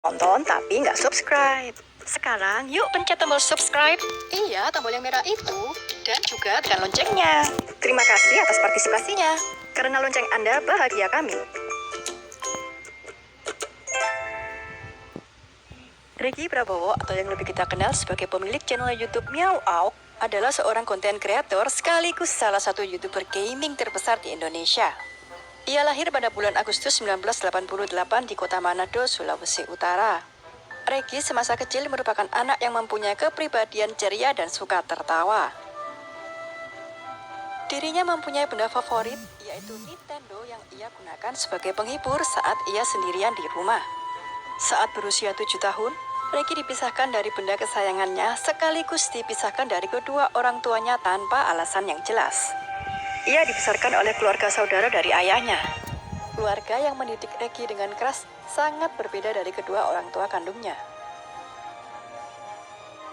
Tonton tapi nggak subscribe. Sekarang yuk pencet tombol subscribe. Iya, tombol yang merah itu. Dan juga tekan loncengnya. Terima kasih atas partisipasinya. Karena lonceng Anda bahagia kami. Regi Prabowo atau yang lebih kita kenal sebagai pemilik channel YouTube Meow Auk adalah seorang konten kreator sekaligus salah satu YouTuber gaming terbesar di Indonesia. Ia lahir pada bulan Agustus 1988 di kota Manado, Sulawesi Utara. Regi semasa kecil merupakan anak yang mempunyai kepribadian ceria dan suka tertawa. Dirinya mempunyai benda favorit, yaitu Nintendo yang ia gunakan sebagai penghibur saat ia sendirian di rumah. Saat berusia 7 tahun, Regi dipisahkan dari benda kesayangannya sekaligus dipisahkan dari kedua orang tuanya tanpa alasan yang jelas. Ia dibesarkan oleh keluarga saudara dari ayahnya. Keluarga yang mendidik Regi dengan keras sangat berbeda dari kedua orang tua kandungnya.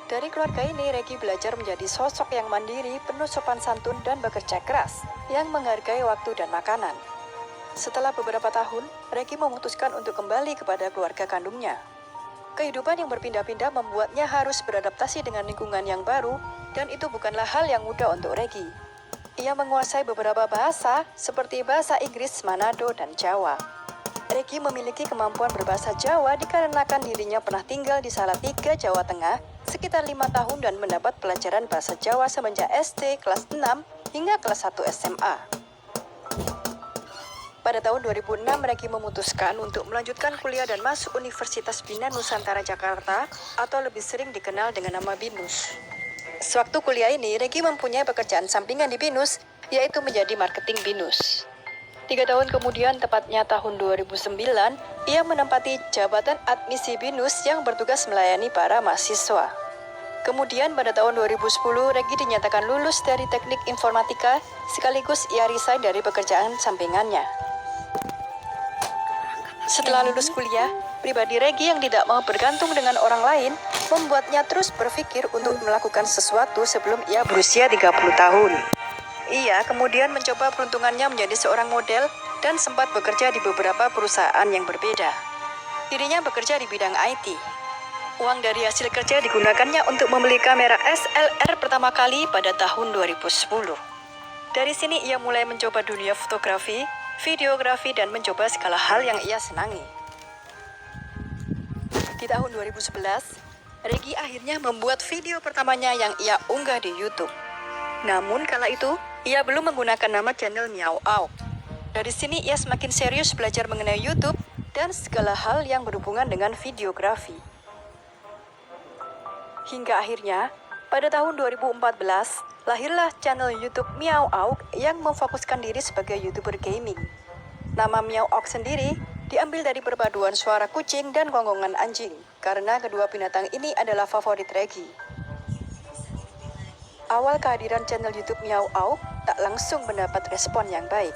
Dari keluarga ini, Regi belajar menjadi sosok yang mandiri, penuh sopan santun dan bekerja keras, yang menghargai waktu dan makanan. Setelah beberapa tahun, Regi memutuskan untuk kembali kepada keluarga kandungnya. Kehidupan yang berpindah-pindah membuatnya harus beradaptasi dengan lingkungan yang baru, dan itu bukanlah hal yang mudah untuk Regi. Ia menguasai beberapa bahasa, seperti bahasa Inggris, Manado, dan Jawa. Regi memiliki kemampuan berbahasa Jawa dikarenakan dirinya pernah tinggal di Salatiga, Jawa Tengah, sekitar 5 tahun dan mendapat pelajaran bahasa Jawa semenjak SD kelas 6 hingga kelas 1 SMA. Pada tahun 2006, Regi memutuskan untuk melanjutkan kuliah dan masuk Universitas Bina Nusantara Jakarta atau lebih sering dikenal dengan nama BINUS. Sewaktu kuliah ini, Regi mempunyai pekerjaan sampingan di BINUS, yaitu menjadi marketing BINUS. 3 tahun kemudian, tepatnya tahun 2009, ia menempati jabatan admisi BINUS yang bertugas melayani para mahasiswa. Kemudian pada tahun 2010, Regi dinyatakan lulus dari teknik informatika, sekaligus ia resign dari pekerjaan sampingannya. Setelah lulus kuliah, pribadi Regi yang tidak mau bergantung dengan orang lain, membuatnya terus berpikir untuk melakukan sesuatu sebelum ia berusia 30 tahun. Ia kemudian mencoba peruntungannya menjadi seorang model dan sempat bekerja di beberapa perusahaan yang berbeda. Dirinya bekerja di bidang IT. Uang dari hasil kerja digunakannya untuk membeli kamera SLR pertama kali pada tahun 2010. Dari sini ia mulai mencoba dunia fotografi, videografi, dan mencoba segala hal yang ia senangi. Di tahun 2011, Regi akhirnya membuat video pertamanya yang ia unggah di YouTube. Namun kala itu, ia belum menggunakan nama channel Meow Auk. Dari sini ia semakin serius belajar mengenai YouTube dan segala hal yang berhubungan dengan videografi. Hingga akhirnya, pada tahun 2014, lahirlah channel YouTube Meow Auk yang memfokuskan diri sebagai YouTuber gaming. Nama Meow Auk sendiri diambil dari perpaduan suara kucing dan gonggongan anjing, karena kedua binatang ini adalah favorit Regi. Awal kehadiran channel YouTube Meow Auk tak langsung mendapat respon yang baik.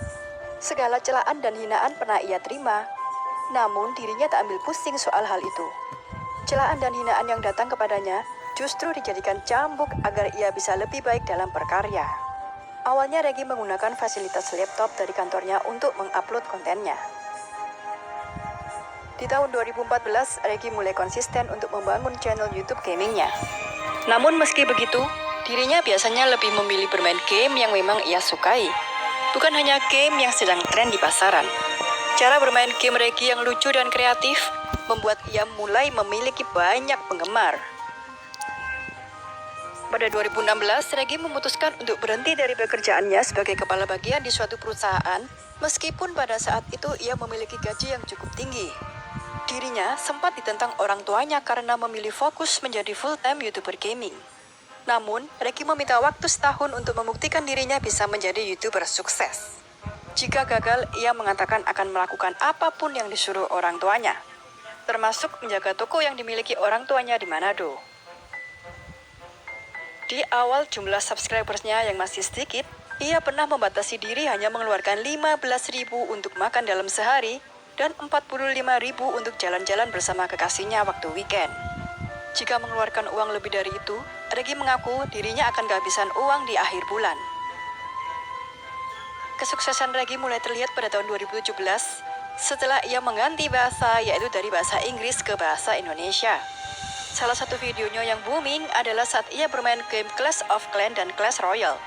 Segala celaan dan hinaan pernah ia terima, namun dirinya tak ambil pusing soal hal itu. Celaan dan hinaan yang datang kepadanya justru dijadikan cambuk agar ia bisa lebih baik dalam berkarya. Awalnya Regi menggunakan fasilitas laptop dari kantornya untuk mengupload kontennya. Di tahun 2014, Regi mulai konsisten untuk membangun channel YouTube gamingnya. Namun meski begitu, dirinya biasanya lebih memilih bermain game yang memang ia sukai. Bukan hanya game yang sedang tren di pasaran. Cara bermain game Regi yang lucu dan kreatif membuat ia mulai memiliki banyak penggemar. Pada 2016, Regi memutuskan untuk berhenti dari pekerjaannya sebagai kepala bagian di suatu perusahaan, meskipun pada saat itu ia memiliki gaji yang cukup tinggi. Dirinya sempat ditentang orang tuanya karena memilih fokus menjadi full-time YouTuber gaming. Namun, Regi meminta waktu setahun untuk membuktikan dirinya bisa menjadi YouTuber sukses. Jika gagal, ia mengatakan akan melakukan apapun yang disuruh orang tuanya, termasuk menjaga toko yang dimiliki orang tuanya di Manado. Di awal jumlah subscribersnya yang masih sedikit, ia pernah membatasi diri hanya mengeluarkan 15.000 untuk makan dalam sehari dan 45.000 untuk jalan-jalan bersama kekasihnya waktu weekend. Jika mengeluarkan uang lebih dari itu, Regi mengaku dirinya akan kehabisan uang di akhir bulan. Kesuksesan Regi mulai terlihat pada tahun 2017 setelah ia mengganti bahasa, yaitu dari bahasa Inggris ke bahasa Indonesia. Salah satu videonya yang booming adalah saat ia bermain game Clash of Clans dan Clash Royale.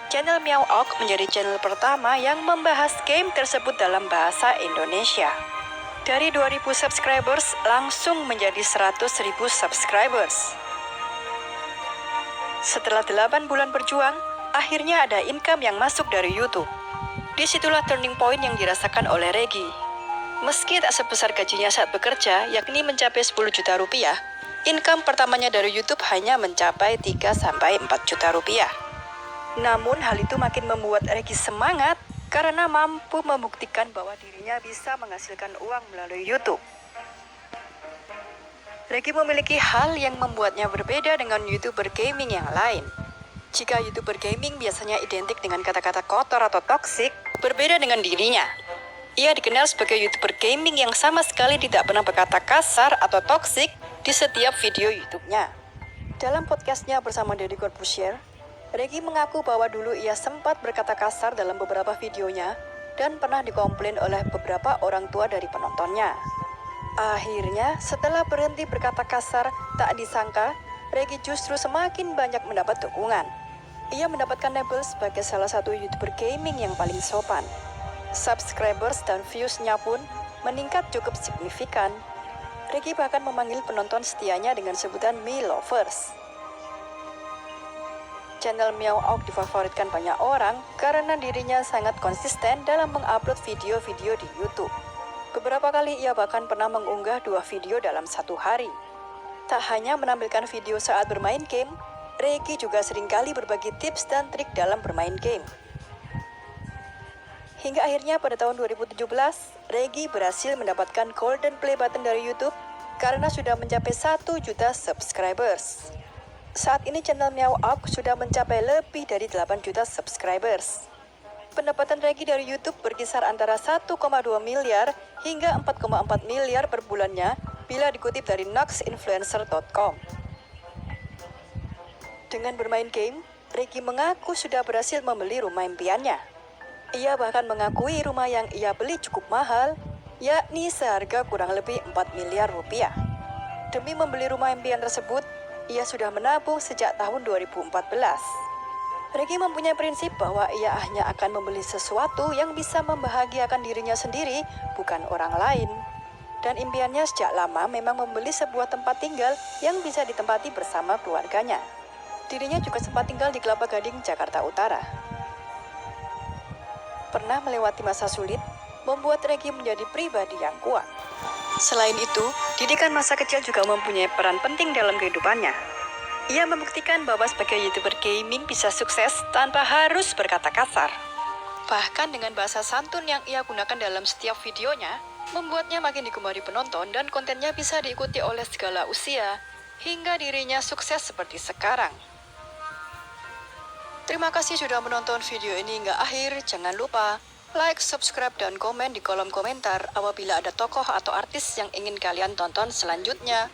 Channel Meow Oak menjadi channel pertama yang membahas game tersebut dalam bahasa Indonesia. Dari 2.000 subscribers langsung menjadi 100.000 subscribers. Setelah 8 bulan berjuang, akhirnya ada income yang masuk dari YouTube. Disitulah turning point yang dirasakan oleh Regi. Meski tak sebesar gajinya saat bekerja, yakni mencapai 10 juta rupiah, income pertamanya dari YouTube hanya mencapai 3-4 juta rupiah. Namun hal itu makin membuat Regi semangat karena mampu membuktikan bahwa dirinya bisa menghasilkan uang melalui YouTube. Regi memiliki hal yang membuatnya berbeda dengan YouTuber gaming yang lain. Jika YouTuber gaming biasanya identik dengan kata-kata kotor atau toksik, berbeda dengan dirinya. Ia dikenal sebagai YouTuber gaming yang sama sekali tidak pernah berkata kasar atau toksik di setiap video YouTube-nya. Dalam podcastnya bersama Deddy Corbuzier, Regi mengaku bahwa dulu ia sempat berkata kasar dalam beberapa videonya dan pernah dikomplain oleh beberapa orang tua dari penontonnya. Akhirnya, setelah berhenti berkata kasar, tak disangka, Regi justru semakin banyak mendapat dukungan. Ia mendapatkan label sebagai salah satu YouTuber gaming yang paling sopan. Subscribers dan views-nya pun meningkat cukup signifikan. Regi bahkan memanggil penonton setianya dengan sebutan Me Lovers. Channel Meow Oak difavoritkan banyak orang karena dirinya sangat konsisten dalam mengupload video-video di YouTube. Beberapa kali ia bahkan pernah mengunggah 2 video dalam satu hari. Tak hanya menampilkan video saat bermain game, Regi juga seringkali berbagi tips dan trik dalam bermain game. Hingga akhirnya pada tahun 2017, Regi berhasil mendapatkan Golden Play Button dari YouTube karena sudah mencapai 1 juta subscribers. Saat ini channel Meow Oak sudah mencapai lebih dari 8 juta subscribers. Pendapatan Regi dari YouTube berkisar antara 1,2 miliar hingga 4,4 miliar per bulannya bila dikutip dari noxinfluencer.com. Dengan bermain game, Regi mengaku sudah berhasil membeli rumah impiannya. Ia bahkan mengakui rumah yang ia beli cukup mahal, yakni seharga kurang lebih 4 miliar rupiah. Demi membeli rumah impian tersebut, ia sudah menabung sejak tahun 2014. Regi mempunyai prinsip bahwa ia hanya akan membeli sesuatu yang bisa membahagiakan dirinya sendiri, bukan orang lain. Dan impiannya sejak lama memang membeli sebuah tempat tinggal yang bisa ditempati bersama keluarganya. Dirinya juga sempat tinggal di Kelapa Gading, Jakarta Utara. Pernah melewati masa sulit, membuat Regi menjadi pribadi yang kuat. Selain itu, didikan masa kecil juga mempunyai peran penting dalam kehidupannya. Ia membuktikan bahwa sebagai YouTuber gaming bisa sukses tanpa harus berkata kasar. Bahkan dengan bahasa santun yang ia gunakan dalam setiap videonya, membuatnya makin digemari penonton dan kontennya bisa diikuti oleh segala usia, hingga dirinya sukses seperti sekarang. Terima kasih sudah menonton video ini hingga akhir. Jangan lupa like, subscribe, dan komen di kolom komentar apabila ada tokoh atau artis yang ingin kalian tonton selanjutnya.